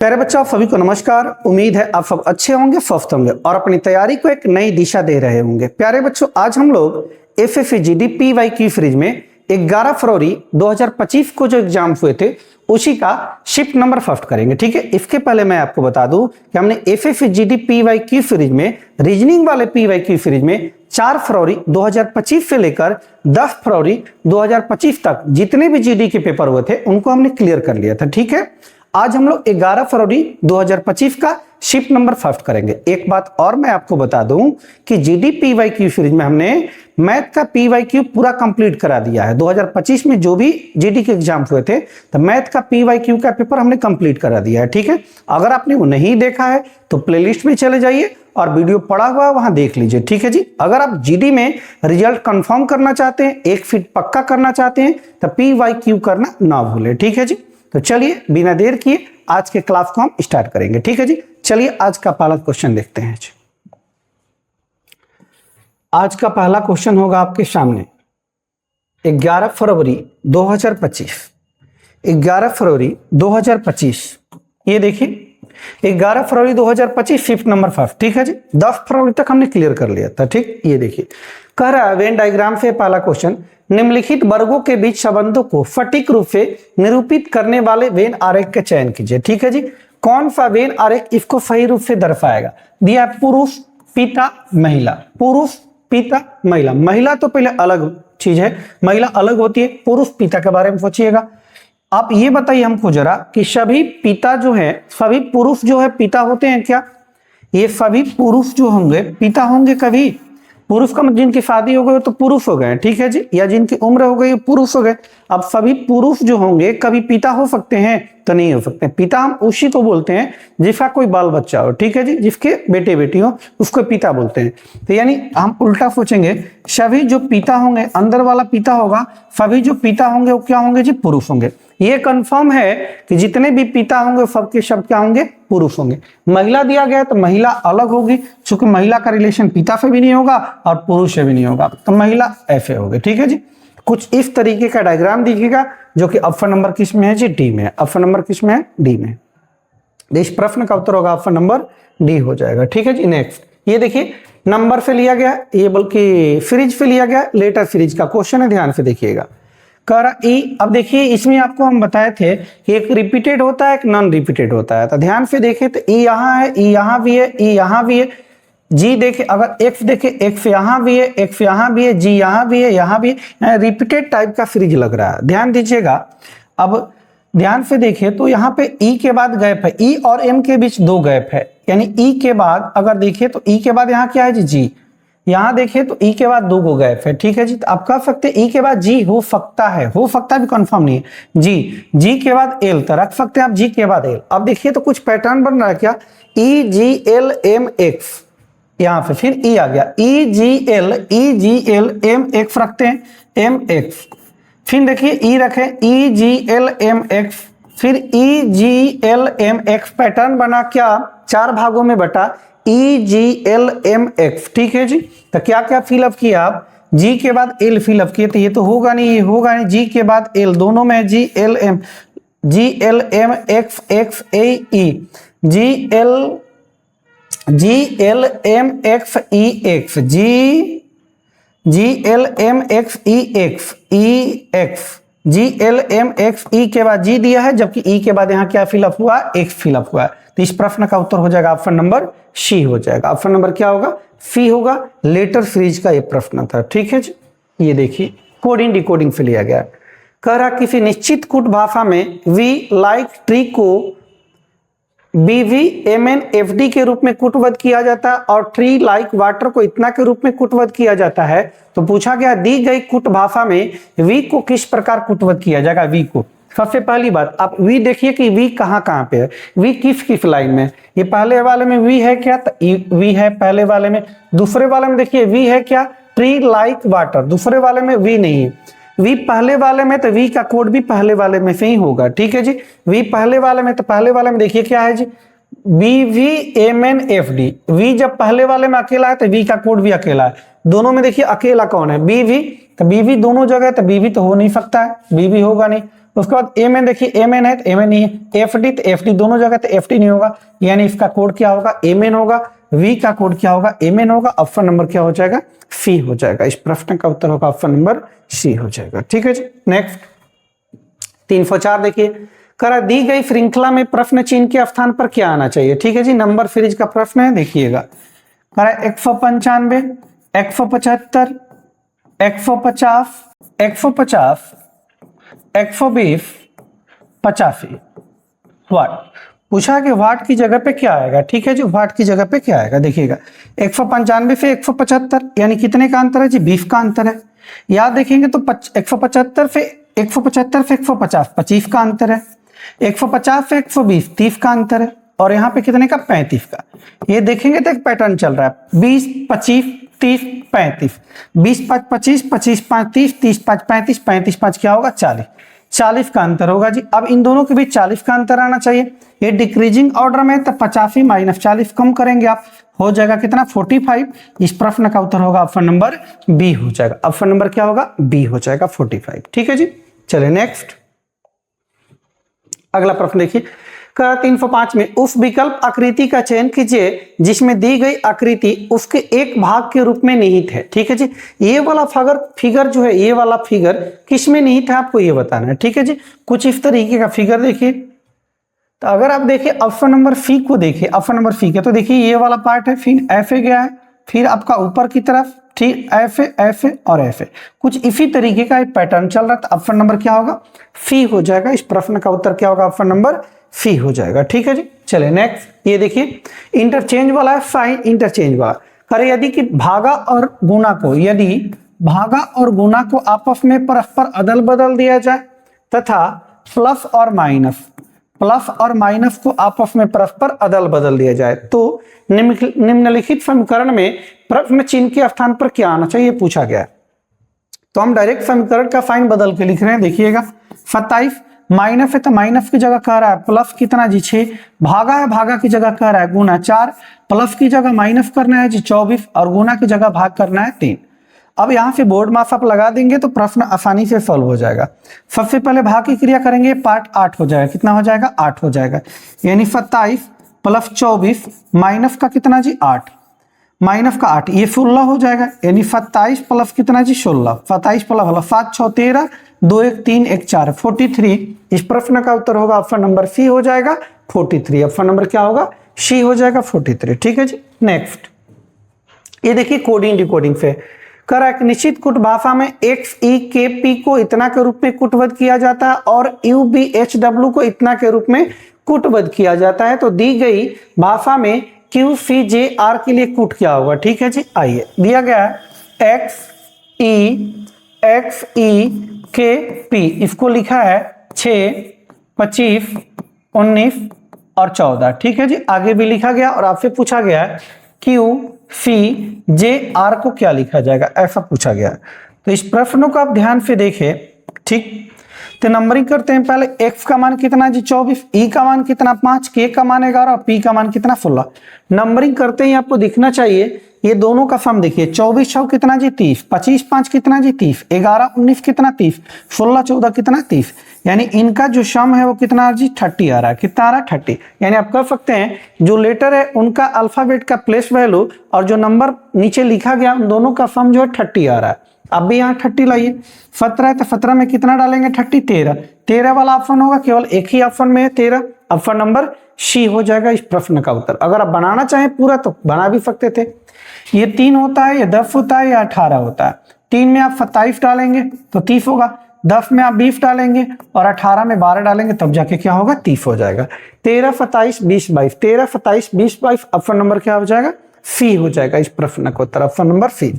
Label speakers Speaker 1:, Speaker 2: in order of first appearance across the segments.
Speaker 1: प्यारे बच्चों, आप सभी को नमस्कार। उम्मीद है आप सब अच्छे होंगे, स्वस्थ होंगे और अपनी तैयारी को एक नई दिशा दे रहे होंगे। प्यारे बच्चों, आज हम लोग एफएफजीडी पीवाईक्यू सीरीज में 11 फरवरी 2025 को जो एग्जाम हुए थे उसी का शिफ्ट नंबर फर्स्ट करेंगे। ठीक है, इसके पहले मैं आपको बता दूं कि हमने एफएफजीडी पीवाईक्यू सीरीज में रीजनिंग वाले पीवाईक्यू सीरीज में 4 फरवरी 2025 से लेकर 10 फरवरी 2025 तक जितने भी जीडी के पेपर हुए थे उनको हमने क्लियर कर लिया था। ठीक है, आज हम लोग 11 फरवरी 2025 का शिफ्ट नंबर फर्स्ट करेंगे। एक बात और मैं आपको बता दूं कि जीडी पीवाईक्यू सीरीज में हमने मैथ का पीवाईक्यू पूरा कंप्लीट करा दिया है। 2025 में जो भी जीडी के एग्जाम हुए थे तो मैथ का पीवाईक्यू का पेपर हमने कंप्लीट करा दिया है। ठीक है, अगर आपने वो नहीं देखा है तो प्लेलिस्ट में चले जाइए और वीडियो पड़ा हुआ है वहां देख लीजिए। ठीक है जी, अगर आप जीडी में रिजल्ट कंफर्म करना चाहते हैं, 1 फीट पक्का करना चाहते हैं तो पीवाईक्यू करना ना भूलें। ठीक है जी, तो चलिए बिना देर किए आज के क्लास को हम स्टार्ट करेंगे। ठीक है जी, चलिए आज का पहला क्वेश्चन देखते हैं। आज का पहला क्वेश्चन होगा आपके सामने 11 फरवरी 2025। 11 फरवरी 2025 ये देखिए 11 फरवरी 2025 शिफ्ट नंबर फर्स्ट। ठीक है जी, 10 फरवरी तक हमने क्लियर कर लिया था। ठीक, ये देखिए कह रहा है वेन डायग्राम से पहला क्वेश्चन, निम्नलिखित वर्गों के बीच संबंधों को सटीक रूप से निरूपित करने वाले वेन आरेख का चयन कीजिए। ठीक है जी, कौन सा वेन आरेख इसको सही रूप से दर्शाएगा? दिया पुरुष पिता महिला, पुरुष पिता महिला। महिला तो पहले अलग चीज है, महिला अलग होती है, पुरुष पिता के बारे में सोचिएगा। आप ये बताइए हमको जरा कि सभी पिता जो है, सभी पुरुष जो है पिता होते हैं क्या? ये सभी पुरुष जो होंगे पिता होंगे कभी? पुरुष का जिनकी शादी हो गई तो पुरुष हो गए। ठीक है जी, या जिनकी उम्र हो गई पुरुष हो गए। अब सभी पुरुष जो होंगे कभी पिता हो सकते हैं? तो नहीं हो सकते। पिता हम उसी को बोलते हैं जिसका कोई बाल बच्चा हो। ठीक है जी, जिसके बेटे बेटी हो उसको पिता बोलते हैं। तो यानी हम उल्टा सोचेंगे, सभी जो पिता होंगे अंदर वाला पिता होगा, सभी जो पिता होंगे वो क्या होंगे जी? पुरुष होंगे। ये कंफर्म है कि जितने भी पिता होंगे सबके सब क्या होंगे? पुरुष होंगे। महिला दिया गया तो महिला अलग होगी, क्योंकि महिला का रिलेशन पिता से भी नहीं होगा और पुरुष से भी नहीं होगा, तो महिला ऐसे होगी। ठीक है जी, कुछ इस तरीके का डायग्राम दिखेगा जो कि ऑप्शन नंबर किस में है जी? डी में। ऑप्शन नंबर किस में है? डी में। इस प्रश्न का उत्तर होगा ऑप्शन नंबर डी हो जाएगा। ठीक है जी, नेक्स्ट ये देखिए नंबर से लिया गया, ये बल्कि सीरीज से लिया गया, लेटर सीरीज का क्वेश्चन है, ध्यान से देखिएगा। कह रहा ई, अब देखिए इसमें आपको हम बताए थे कि एक रिपीटेड होता है, एक नॉन रिपीटेड होता है। तो ध्यान से देखें तो ई यहाँ है, ई यहाँ भी है, ई यहाँ भी है। जी देखे, अगर एक्स देखे, एक्स यहाँ भी है, एक्स यहाँ भी है, जी यहाँ भी है, यहाँ भी है। रिपीटेड टाइप का सीरीज लग रहा है, ध्यान दीजिएगा। अब ध्यान से देखें तो यहाँ पे ई के बाद गैप है, ई और एम के बीच 2 गैप है, यानी ई के बाद अगर देखें तो ई के बाद यहाँ क्या है जी? यहां देखें तो ई के बाद 2 को गैप है। ठीक है जी, तो आप कह सकते हैं ई के बाद जी हो सकता है, हो सकता है भी कंफर्म नहीं है। जी के बाद एल तो रख सकते हैं आप, जी के बाद एल। अब देखिए तो कुछ पैटर्न बन रहा है क्या? E G L M X, यहां पे फिर ई आ गया, E G L M X रखते हैं, एम एक्स। फिर देखिए ई रखे, E G L M X, फिर E G L M X. Pattern बना क्या? 4 भागों में बटा E G L M X. ठीक है जी, तो क्या क्या फिलअप किया आप? जी के बाद एल फिलअप किए, तो ये तो होगा नहीं, ये होगा नहीं। जी के बाद एल, दोनों में G L M X X A E, G L M X E X, G L M X E X, E X, G L M X. E के बाद जी दिया है, जबकि ई के बाद यहाँ क्या फिलअप हुआ? एक्स फिलअप हुआ है। तो इस प्रश्न का उत्तर हो जाएगा ऑप्शन नंबर सी हो जाएगा। ऑप्शन नंबर क्या होगा? सी होगा। लेटर सीरीज का ये प्रश्न था। ठीक है जी, ये देखिए कोडिंग डिकोडिंग से लिया गया। कह रहा किसी निश्चित कूट भाषा में वी लाइक ट्री को BVMN के रूप में कूटबद्ध किया जाता है और ट्री लाइक वाटर को इतना के रूप में कूटबद्ध किया जाता है। तो पूछा गया दी गई कूट भाषा में वी को किस प्रकार कूटबद्ध किया जाएगा? वी को सबसे पहली बात आप वी देखिए कि वी कहाँ कहाँ पे है, वी किस किस लाइन में। ये पहले वाले में वी है क्या? तो वी है पहले वाले में। दूसरे वाले में देखिए वी है क्या? Tree like water. दूसरे वाले में वी नहीं है। वी पहले वाले में तो वी का कोड भी पहले वाले में से ही होगा। ठीक है जी, वी पहले वाले में तो पहले वाले में देखिए क्या है जी? BVMNFD। वी जब पहले वाले में अकेला है तो वी का कोड भी अकेला है। दोनों में देखिए अकेला कौन है? BV। तो BV दोनों जगह, तो BV तो हो नहीं सकता है, BV होगा नहीं। उसके बाद ए मैन देखिए, ए मैन है तो ए मैन नहीं है, एफ डी तो एफ डी दोनों जगह तो एफ डी नहीं होगा, यानी इसका कोड क्या होगा, ए मैन होगा। वी का कोड क्या होगा, ए मैन होगा। ऑप्शन नंबर क्या हो जाएगा, सी हो जाएगा। इस प्रश्न का उत्तर होगा ऑप्शन नंबर सी हो जाएगा। ठीक है जी। नेक्स्ट 304 देखिए, करा दी गई श्रृंखला में प्रश्न चिन्ह के स्थान पर क्या आना चाहिए। ठीक है जी, नंबर सीरीज का प्रश्न है, देखिएगा। करा 195, 175, 150, 150, 120, 85। वाट पूछा कि वाट की जगह पे क्या आएगा। ठीक है जी, वाट की जगह पे क्या आएगा, देखिएगा। 195 से 175 यानी कितने का अंतर है जी, 20 का अंतर है। याद देखेंगे तो 175 से 150 25 का अंतर है। 150 से 120 30 का अंतर है, और यहाँ पे कितने का, 35 का। ये देखेंगे तो एक पैटर्न चल रहा है, 20 25 30 35, 20 5 25, 25 5 30, 30 5 35, 35 5 क्या होगा, 40, 40 का अंतर होगा जी। अब इन दोनों के बीच 40 का अंतर आना चाहिए। ये डिक्रीजिंग ऑर्डर में, तो 85 माइनस 40 कम करेंगे आप, हो जाएगा कितना, 45। इस प्रश्न का उत्तर होगा ऑप्शन नंबर बी हो जाएगा। ऑप्शन नंबर क्या होगा, बी हो जाएगा, 45। ठीक है जी। चलिए नेक्स्ट अगला प्रश्न देखिए। 305 में उस विकल्प आकृति का चयन कीजिए जिसमें दी गई आकृति उसके एक भाग के रूप में निहित है। ठीक है जी, ये वाला फिगर जो है, ये वाला फिगर किस में निहित है आपको ये बताना है। ठीक है जी, कुछ इस तरीके का फिगर देखिए। तो अगर आप देखिए ऑप्शन नंबर सी को देखिए, ऑप्शन नंबर सी के, तो देखिए ये वाला पार्ट है, फिर एफ ए गया है, फिर आपका ऊपर की तरफ ठीक एफ ए और एफ ए, कुछ इसी तरीके का एक पैटर्न चल रहा था। ऑप्शन नंबर क्या होगा, सी हो जाएगा। इस प्रश्न का उत्तर क्या होगा, ऑप्शन नंबर सी हो जाएगा। ठीक है जी। चले नेक्स्ट, ये देखिए इंटरचेंज वाला है, साइन इंटरचेंज वाला। करे यदि कि भागा और गुना को, यदि भागा और गुना को आपस में परस्पर अदल बदल दिया जाए तथा प्लस और माइनस को आपस में परस्पर अदल बदल दिया जाए, तो निम्नलिखित समीकरण में प्रश्न चिन्ह के स्थान पर क्या आना चाहिए पूछा गया है। तो हम डायरेक्ट समीकरण का साइन बदल के लिख रहे हैं, देखिएगा। 27 माइनस है तो माइनस की जगह कह रहा है प्लस कितना जी 6, भागा है, भागा की जगह कह रहा है गुना 4, प्लस की जगह माइनस करना है जी 24, और गुना की जगह भाग करना है 3। अब यहाँ से बोर्ड मास आप लगा देंगे तो प्रश्न आसानी से सॉल्व हो जाएगा। सबसे पहले भाग की क्रिया करेंगे, पार्ट 8 हो जाएगा, कितना हो जाएगा, 8 हो जाएगा। यानी 27 प्लस 24 माइनस का कितना जी 8, माइनस का 8, ये 16 हो जाएगा। यानी 27 प्लस कितना जी 16, 27 प्लस 7 6 13, 2 1 3 1 4, 43। इस प्रश्न का उत्तर होगा ऑप्शन नंबर सी हो जाएगा, 43। ऑप्शन नंबर क्या होगा, सी हो जाएगा, 43। ठीक है जी। नेक्स्ट ये देखिए कोडिंग डिकोडिंग से कर एक निश्चित कुट भाषा में एक्स ई के पी को इतना के रूप में कुटबद्ध किया जाता है और यू बी एच डब्ल्यू को इतना के रूप में कुटबद्ध किया जाता है। तो दी गई भाषा में क्यू सी जे आर के लिए कुट क्या होगा। ठीक है जी, आइए दिया गया है एक्स ई के पी, इसको लिखा है 6 25 19 और 14। ठीक है जी, आगे भी लिखा गया और आपसे पूछा गया है क्यू सी जे आर को क्या लिखा जाएगा, ऐसा पूछा गया। तो इस प्रश्नों को आप ध्यान से देखें। ठीक, तो नंबरिंग करते हैं। पहले x का मान कितना जी 24, ई का मान कितना 5, के का मान 11 और पी का मान कितना 16। नंबरिंग करते ही आपको दिखना चाहिए ये दोनों का सम देखिए, 24 6 कितना जी 30, 25 5 कितना जी 30, 11 19 कितना 30, 16 14 कितना 30। यानी इनका जो सम है वो कितना जी 30 आ रहा है। कितना आ रहा है 30। यानी आप कह सकते हैं जो लेटर है उनका अल्फाबेट का प्लेस वैल्यू और जो नंबर नीचे लिखा गया उन दोनों का सम जो है 30 आ रहा है। अब भी यहाँ 30 लाइए, 17 है तो 17 में कितना डालेंगे 30, 13 वाला ऑप्शन होगा, केवल एक ही ऑप्शन में है 13। ऑप्शन नंबर सी हो जाएगा इस प्रश्न का उत्तर। अगर आप बनाना चाहें पूरा तो बना भी सकते थे। ये 3 होता है, ये 10 होता है, या 18 होता है। 3 में आप 27 डालेंगे तो 30 होगा, 10 में आप 20 डालेंगे और 18 में 12 डालेंगे तब जाके क्या होगा 30 हो जाएगा। 13 27 20 22, 13 27 20 22। ऑप्शन नंबर क्या हो जाएगा, सी हो जाएगा इस प्रश्न का उत्तर, ऑप्शन नंबर सी।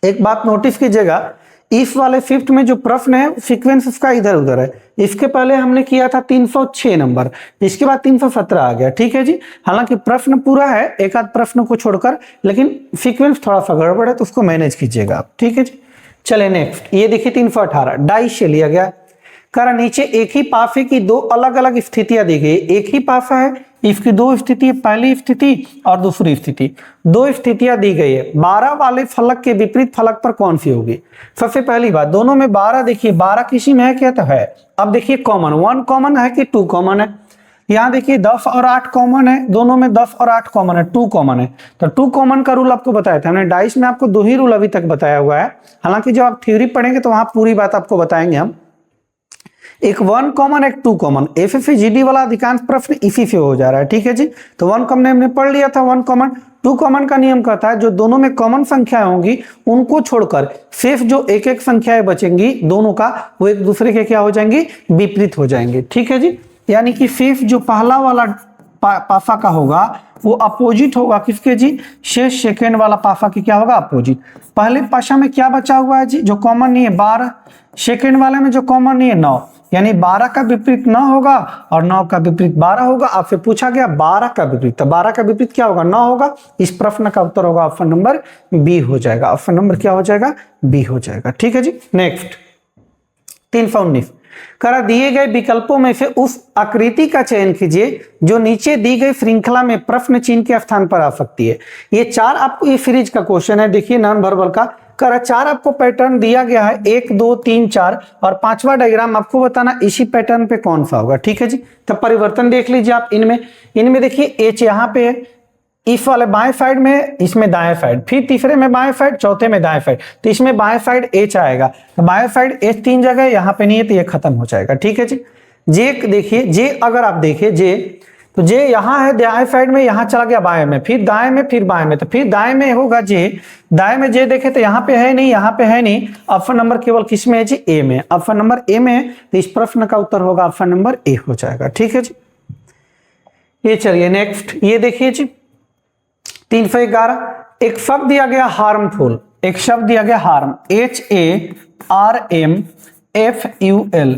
Speaker 1: एक बात नोटिस कीजिएगा, इस वाले फिफ्थ में जो प्रश्न है सीक्वेंस इसका इधर उधर है। इसके पहले हमने किया था 306 नंबर, इसके बाद 317 आ गया। ठीक है जी, हालांकि प्रश्न पूरा है एक आध प्रश्न को छोड़कर, लेकिन सीक्वेंस थोड़ा सा गड़बड़ है तो उसको मैनेज कीजिएगा आप। ठीक है जी, चले नेक्स्ट। ये देखिए 318 डाइस से लिया गया। करा नीचे एक ही पाफे की दो अलग अलग स्थितियां दी गई। एक ही पाफा है, इफ की दो स्थिति है, पहली स्थिति और दूसरी स्थिति। दो स्थितियां दी गई है, 12 वाले फलक के विपरीत फलक पर कौन सी होगी। सबसे पहली बात, दोनों में 12, देखिए 12 किसी में है क्या, तो है। अब देखिए कॉमन, 1 कॉमन है कि 2 कॉमन है। यहाँ देखिए 10 और 8 कॉमन है, दोनों में 10 और 8 कॉमन है, 2 कॉमन है। तो 2 कॉमन का रूल आपको बताया था हमने, डाइस में आपको 2 ही रूल अभी तक बताया हुआ है। हालांकि जब आप थ्योरी पढ़ेंगे तो वहां पूरी बात आपको बताएंगे हम। एक 1 कॉमन, एक 2 कॉमन। एफएफजीडी वाला अधिकांश प्रश्न इसी से हो जा रहा है, ठीक है जी। तो 1 कॉमन हमने पढ़ लिया था, 1 कॉमन। 2 कॉमन का नियम कहता है जो दोनों में कॉमन संख्याएं होंगी उनको छोड़कर सिर्फ जो एक एक संख्याएं बचेंगी दोनों का, वो एक दूसरे के क्या हो जाएंगी, विपरीत हो जाएंगे, ठीक है जी। यानी कि सिर्फ जो पहला वाला पासा का होगा वो अपोजिट होगा किसके जी, शेष सेकेंड वाला पासा के क्या होगा, अपोजिट। पहले पासा में क्या बचा हुआ है जी, जो कॉमन नहीं है 12, सेकेंड वाले में जो कॉमन नहीं है 9, यानी 12 का विपरीत 9 होगा और 9 का विपरीत 12 होगा। आपसे पूछा गया 12 का विपरीत, तो 12 का विपरीत क्या होगा, 9 होगा। इस प्रश्न का उत्तर होगा ऑप्शन नंबर बी हो जाएगा। ऑप्शन नंबर क्या हो जाएगा, बी हो जाएगा, ठीक है जी। नेक्स्ट 319 करा दिए गए विकल्पों में से उस आकृति का चयन कीजिए जो नीचे दी गई श्रृंखला में प्रश्न चिन्ह के स्थान पर आ सकती है। ये 4 आपको ये सीरीज का क्वेश्चन है, देखिए नॉन वर्बल का। करा 4 आपको पैटर्न दिया गया है, 1 2 3 4, और 5वां डायग्राम आपको बताना इसी पैटर्न पे कौन सा होगा, ठीक है जी। तब परिवर्तन देख लीजिए आप इनमें देखिए एच यहाँ पे है, इस वाले बाएं साइड में, इसमें दाएं साइड, फिर तीसरे में बाएं साइड, चौथे में दाएं साइड, तो इसमें बाएं साइड एच आएगा। तो बाएं साइड एच 3 जगह, यहाँ पे नहीं है तो ये खत्म हो जाएगा, ठीक है जी। जे देखिए, जे अगर आप देखिए जे, तो जे यहाँ है दाएं साइड में, यहाँ चला गया बाएं में, फिर दाएं में, फिर बाएं में, तो फिर दाएं में होगा जे। दाएं में जे देखे तो यहाँ पे है नहीं, यहाँ पे है नहीं। ऑप्शन नंबर केवल किस में है जी, ए में। ऑप्शन नंबर ए में, तो इस प्रश्न का उत्तर होगा ऑप्शन नंबर ए हो जाएगा, ठीक है जी। ये चलिए नेक्स्ट, ये देखिए जी 311 एक शब्द दिया गया हार्मफुल, एक शब्द दिया गया हार्म, HARMFUL,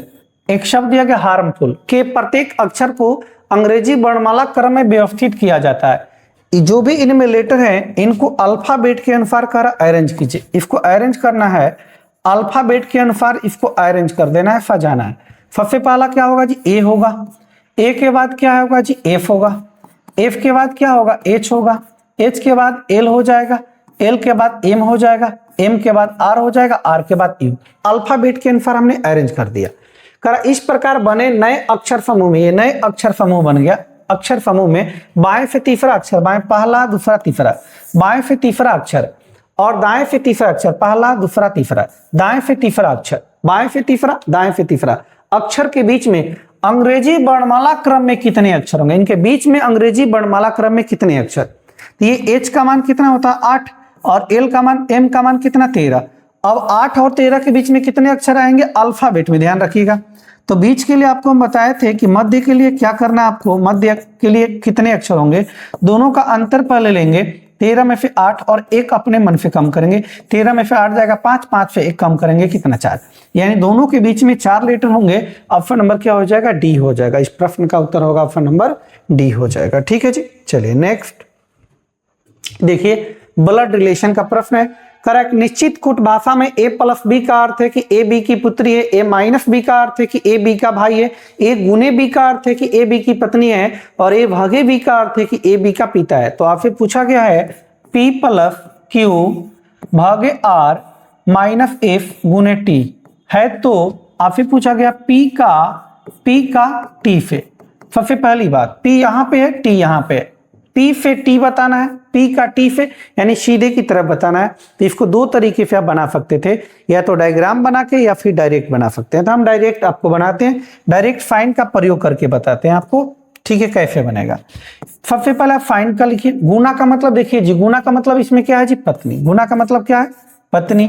Speaker 1: एक शब्द दिया गया हार्मफुल के प्रत्येक अक्षर को अंग्रेजी वर्णमाला क्रम में व्यवस्थित किया जाता है। जो भी इनमें लेटर हैं इनको अल्फाबेट के अनुसार कर अरेंज कीजिए। इसको अरेंज करना है अल्फाबेट के अनुसार, इसको अरेंज कर देना है, सजाना है। सबसे पहला क्या होगा जी, ए होगा। ए के बाद क्या होगा जी, एफ होगा। एफ के बाद क्या होगा, एच होगा। एच के बाद एल हो जाएगा, एल के बाद एम हो जाएगा, एम के बाद आर हो जाएगा, आर के बाद यू। अल्फाबेट के अनुसार हमने अरेंज कर दिया। करा इस प्रकार बने नए अक्षर समूह में, ये नए अक्षर समूह बन गया। अक्षर समूह में बाएं से तीसरा अक्षर, बाएं पहला दूसरा तीसरा, बाएं से तीसरा अक्षर और दाएं से तीसरा अक्षर, पहला दूसरा तीसरा, दाएं से तीसरा अक्षर, बाएं से तीसरा, दाएं से तीसरा अक्षर के बीच में अंग्रेजी वर्णमाला क्रम में कितने अक्षर होंगे, इनके बीच में अंग्रेजी वर्णमाला क्रम में कितने अक्षर। तो ये एच का मान कितना होता है 8, और एल का मान, एम का मान कितना 13। अब 8 और 13 के बीच में कितने अक्षर आएंगे, अल्फाबेट में, ध्यान रखिएगा। तो बीच के लिए आपको हम बताए थे कि मध्य के लिए क्या करना है आपको, मध्य के लिए कितने अक्षर होंगे, दोनों का अंतर पहले लेंगे। 13 में से 8 और 1 अपने मन से कम करेंगे। 13 में से 8 जाएगा 5, 5 से 1 कम करेंगे कितना 4, यानी दोनों के बीच में 4 लेटर होंगे। ऑप्शन नंबर क्या हो जाएगा, डी हो जाएगा। इस प्रश्न का उत्तर होगा ऑप्शन नंबर डी हो जाएगा, ठीक है जी। चलिए नेक्स्ट देखिए, ब्लड रिलेशन का प्रश्न है। करेक्ट, निश्चित कुट भाषा में ए प्लस बी का अर्थ है कि ए बी की पुत्री है, ए माइनस बी का अर्थ है कि ए बी का भाई है, ए गुने बी का अर्थ है कि ए बी की पत्नी है, और ए भागे बी का अर्थ है कि ए बी का पिता है। तो आपसे पूछा गया है पी प्लस क्यू भागे आर माइनस एफ गुने टी है, तो आपसे पूछा गया पी का टी से। सबसे पहली बात, पी यहाँ पे है, टी यहाँ पे है, पी से टी बताना है, पी का टी से, यानी सीधे की तरफ बताना है। तो इसको 2 तरीके से आप बना सकते थे, या तो डायग्राम बना के या फिर डायरेक्ट बना सकते हैं। तो हम डायरेक्ट आपको बनाते हैं, डायरेक्ट फाइन का प्रयोग करके बताते हैं आपको, ठीक है, कैसे बनेगा। सबसे पहले आप फाइन का लिखिए। गुना का मतलब देखिए जी, गुना का मतलब इसमें क्या है जी, पत्नी। गुना का मतलब क्या है, पत्नी।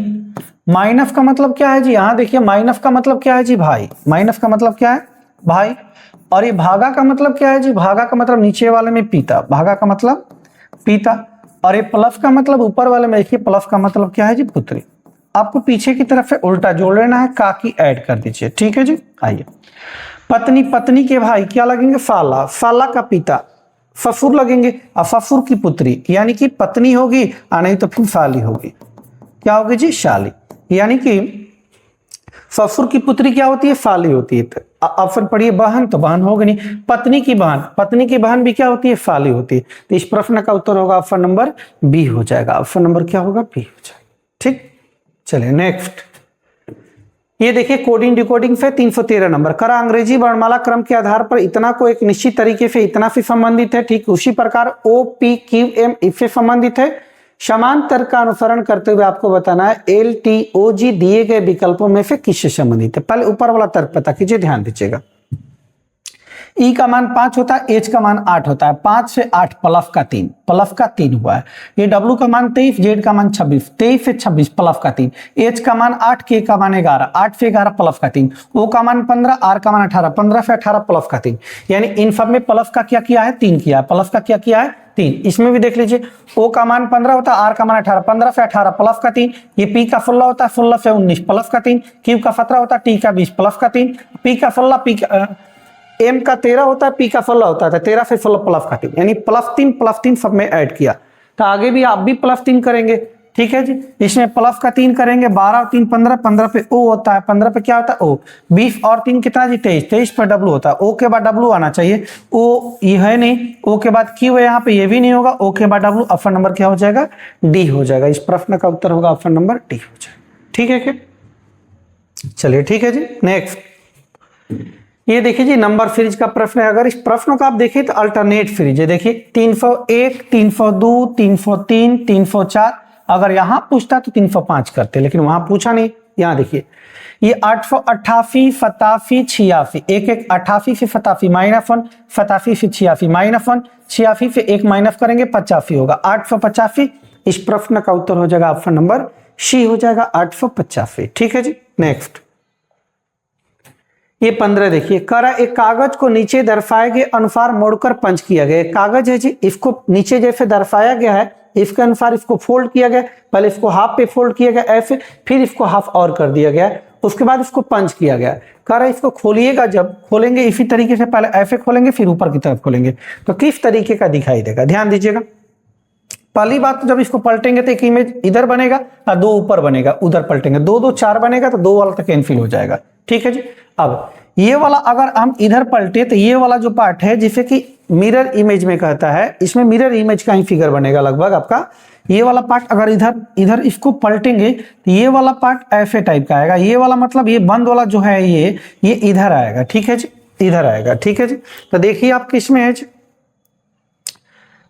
Speaker 1: माइनस का मतलब क्या है जी, यहाँ देखिए माइनस का मतलब क्या है जी, भाई। माइनस का मतलब क्या है, भाई। और ये भागा का मतलब क्या है जी, भागा का मतलब नीचे वाले में पिता, भागा का मतलब पिता। और ये प्लस का मतलब ऊपर वाले में देखिए, प्लस का मतलब क्या है जी, पुत्री। आपको पीछे की तरफ से उल्टा जोड़ लेना है, का की ऐड कर दीजिए, ठीक है जी। आइए, पत्नी, पत्नी के भाई क्या लगेंगे, साला, साला का पिता, ससुर लगेंगे, और ससुर की पुत्री, यानी कि पत्नी होगी, और नहीं तो फिर साली होगी। क्या होगी जी, शाली। यानी कि ससुर की पुत्री क्या होती है, साली होती है। ऑप्शन पढ़िए, बहन तो बहन होगी नहीं, पत्नी की बहन, पत्नी की बहन भी क्या होती है, साली होती है। तो इस प्रश्न का उत्तर होगा ऑप्शन नंबर बी हो जाएगा, ऑप्शन नंबर क्या होगा, बी हो जाएगा। ठीक, चलिए नेक्स्ट। ये देखिए कोडिंग डिकोडिंग से 313 नंबर, करा अंग्रेजी वर्णमाला क्रम के आधार पर इतना को एक निश्चित तरीके से इतना से संबंधित है, ठीक उसी प्रकार ओ पी क्यू एम इससे संबंधित है। समान तर्क का अनुसरण करते हुए आपको बताना है एल टी ओ जी दिए गए विकल्पों में से किससे संबंधित है। पहले ऊपर वाला तर्क पता कीजिए, ध्यान दीजिएगा। ई का मान 5 होता है, एच का मान 8 होता है, 5 से 8 प्लस का 3, प्लस का 3 हुआ है। ये डब्ल्यू का मान 23, जेड का मान 26, 23 से 26 प्लस का 3, एच का मान 8, के का मान 11, 8 से 11 प्लस का 3, ओ का मान 15, आर का मान 18, 15 से 18 प्लस का 3। यानी इन सब में प्लस का क्या किया है, 3 किया है, प्लस का क्या किया है, 3। इसमें भी देख लीजिए, ओ का मान 15 होता है, आर का मान 18, 15 से 18 प्लस का 3, ये पी का 16 होता है, 16 से 19 प्लस का 3, क्यू का 17 होता है, टी का 20 प्लस का 3, पी का 16, पी का एम का 13 होता है, पी का 16 होता है, 13 से 16 प्लस का 3, यानी प्लस 3 सब में ऐड किया। तो आगे भी आप भी प्लस 3 करेंगे, ठीक है जी। इसमें प्लस का 3 करेंगे, 12 और 3 15, 15 पे ओ होता है, 15 पे क्या होता है, ओ। 20 और 3 कितना जी, 23, 23 पर डब्लू होता है, ओ के बाद डब्लू आना चाहिए, ओ ये है नहीं, ओ के बाद क्यू है, यहाँ पे ये भी नहीं होगा, ओ के बाद डब्लू, ऑप्शन नंबर क्या हो जाएगा, डी हो जाएगा। इस प्रश्न का उत्तर होगा ऑप्शन नंबर डी हो जाएगा। ठीक है क्या, चलिए ठीक है जी। नेक्स्ट ये देखिए जी, नंबर सीरीज का प्रश्न है। अगर इस प्रश्न को आप देखिए तो अल्टरनेट सीरीज है। देखिए 301, 302, 303, 304, अगर यहां पूछता तो 305 करते, लेकिन वहां पूछा नहीं। यहां देखिए ये 888, 87, 86, एक एक 88 से 87 -1, 87 से 86 -1, 86 से 1 माइनस करेंगे 85 होगा, 885। इस प्रश्न का उत्तर हो जाएगा ऑप्शन नंबर सी हो जाएगा, 885। ठीक है जी। नेक्स्ट ये 15 देखिए, करा एक कागज को नीचे दर्शाए गए अनुसार मोड़कर पंच किया गया। कागज है जी, इसको नीचे जैसे दर्शाया गया है इसके अनुसार इसको फोल्ड किया गया। पहले इसको हाफ पे फोल्ड किया गया ऐसे, फिर इसको हाफ और कर दिया गया, उसके बाद इसको पंच किया गया। करा इसको खोलिएगा, जब खोलेंगे इसी तरीके से, पहले ऐसे खोलेंगे फिर ऊपर की तरफ खोलेंगे तो किस तरीके का दिखाई देगा, ध्यान दीजिएगा। पहली बात तो जब इसको पलटेंगे तो एक इमेज इधर बनेगा और 2 ऊपर बनेगा, उधर पलटेंगे 2 2 4 बनेगा, तो 2 वाला तक कैंसिल हो जाएगा। ठीक है जी। अब ये वाला अगर हम इधर पलटे तो ये वाला जो पार्ट है जिसे कि मिरर इमेज में कहता है, इसमें मिरर इमेज का ही फिगर बनेगा लगभग आपका। ये वाला पार्ट अगर इधर इसको पलटेंगे तो ये वाला पार्ट ऐसे टाइप का आएगा। ये वाला मतलब ये बंद वाला जो है ये इधर आएगा। ठीक है जी, इधर आएगा। ठीक है जी। तो देखिए आप किसमें है जी,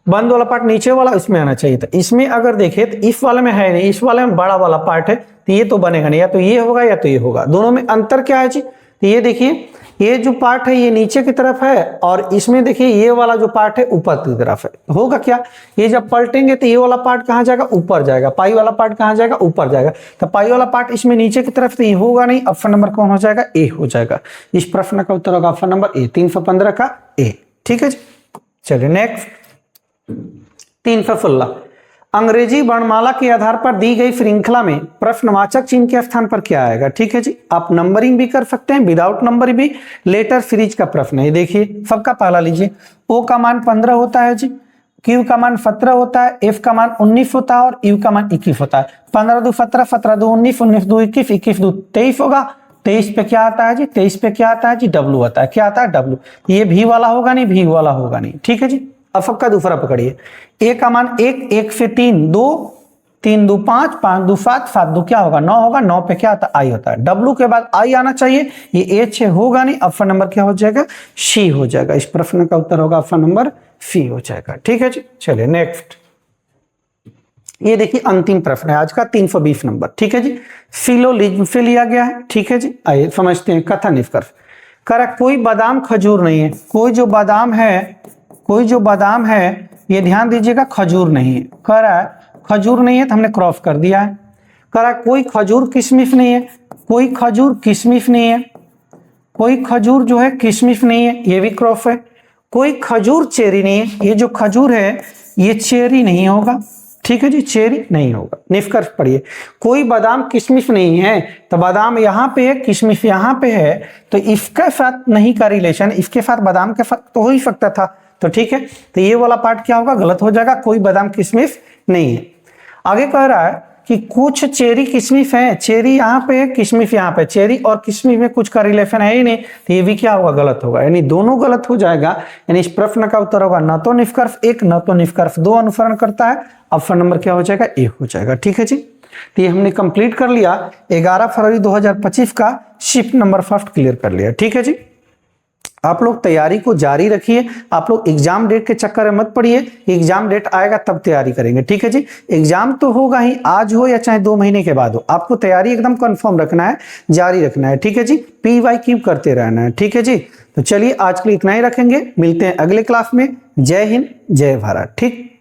Speaker 1: बंद वाला पार्ट नीचे वाला इसमें आना चाहिए था। इसमें अगर देखें तो इस वाले में है नहीं, इस वाले में बड़ा वाला पार्ट है, तो ये तो बनेगा नहीं, या तो ये होगा या तो ये होगा। दोनों में अंतर क्या है जी, तो ये देखिए ये जो पार्ट है ये नीचे की तरफ है और इसमें देखिए ये वाला जो पार्ट है ऊपर की तरफ है। होगा क्या, ये जब पलटेंगे तो ये वाला पार्ट कहाँ जाएगा, ऊपर जाएगा। पाई वाला पार्ट कहाँ जाएगा, ऊपर जाएगा। तो पाई वाला पार्ट इसमें नीचे की तरफ, तो ये होगा नहीं। ऑप्शन नंबर कौन हो जाएगा, ए हो जाएगा। इस प्रश्न का उत्तर होगा ऑप्शन नंबर ए, 315 का ए। ठीक है जी। चलिए नेक्स्ट 316, अंग्रेजी वर्णमाला के आधार पर दी गई श्रृंखला में प्रश्नवाचक चिन्ह के स्थान पर क्या आएगा। ठीक है जी। आप नंबरिंग भी कर सकते हैं, विदाउट नंबर भी। लेटर सीरीज का प्रश्न है। देखिए सबका पहला लीजिए, ओ का मान 15 होता है जी, क्यू का मान 17 होता है, एफ का मान 19 होता है और यू का मान 21 होता है। 15 2 17, 17 2 19, 19 2 21, 21 2 23 होगा। 23 पे क्या आता है जी, 23 पे क्या आता है जी, डब्लू आता है। क्या आता है, डब्लू। ये भी वाला होगा नहीं, भी वाला होगा नहीं। ठीक है जी। अब सबका दूसरा पकड़िए, ए का मान 1, 1 से 3 2, 3 2 5, 5 2 7, 7 2 क्या होगा, 9 होगा। 9 पे क्या आता है, आई होता है। डब्लू के बाद आई आना चाहिए, ये एच होगा नहीं। ऑप्शन नंबर क्या हो जाएगा, सी हो जाएगा। इस प्रश्न का उत्तर होगा ऑप्शन नंबर सी हो जाएगा। ठीक है जी। चलिए नेक्स्ट ये देखिए अंतिम प्रश्न है आज का, 320 नंबर। ठीक है जी। फिलोलिज्म से लिया गया है। ठीक है जी। आइए समझते हैं कथन निष्कर्ष। करा कोई बादाम खजूर नहीं है, कोई जो बादाम है ये ध्यान दीजिएगा खजूर नहीं है। करा खजूर नहीं है तो हमने क्रॉस कर दिया है। करा कोई खजूर किशमिश नहीं है, कोई खजूर किशमिश नहीं है, कोई खजूर जो है किशमिश नहीं है, ये भी क्रॉस है। कोई खजूर चेरी नहीं है, ये जो खजूर है ये चेरी नहीं होगा। ठीक है जी, चेरी नहीं होगा। निष्कर्ष पढ़िए, कोई बादाम किशमिश नहीं है, तो बादाम यहाँ पे है, किशमिश यहाँ पे है, तो इसके साथ नहीं का रिलेशन, इसके साथ बादाम के साथ तो हो ही सकता था। तो ठीक है, तो ये वाला पार्ट क्या होगा, गलत हो जाएगा। कोई बादाम किशमिश नहीं है। आगे कह रहा है कि कुछ चेरी किशमिश है, चेरी यहाँ पे है, किशमिश यहाँ पे, चेरी और किशमिश में कुछ का रिलेशन है ही नहीं, तो ये भी क्या होगा, गलत होगा, यानी दोनों गलत हो जाएगा। यानी इस प्रश्न का उत्तर होगा न तो निष्कर्ष 1 न तो निष्कर्ष 2 अनुसरण करता है। ऑप्शन नंबर क्या हो जाएगा, ए हो जाएगा। ठीक है जी, तो ये हमने कंप्लीट कर लिया 11 फरवरी 2025 का शिफ्ट नंबर फर्स्ट क्लियर कर लिया। ठीक है जी, आप लोग तैयारी को जारी रखिए, आप लोग एग्जाम डेट के चक्कर में मत पड़िए, एग्जाम डेट आएगा तब तैयारी करेंगे। ठीक है जी, एग्जाम तो होगा ही, आज हो या चाहे 2 महीने के बाद हो, आपको तैयारी एकदम कंफर्म रखना है, जारी रखना है। ठीक है जी, PYQ करते रहना है। ठीक है जी, तो चलिए आज के लिए इतना ही रखेंगे, मिलते हैं अगले क्लास में। जय हिंद, जय भारत। ठीक।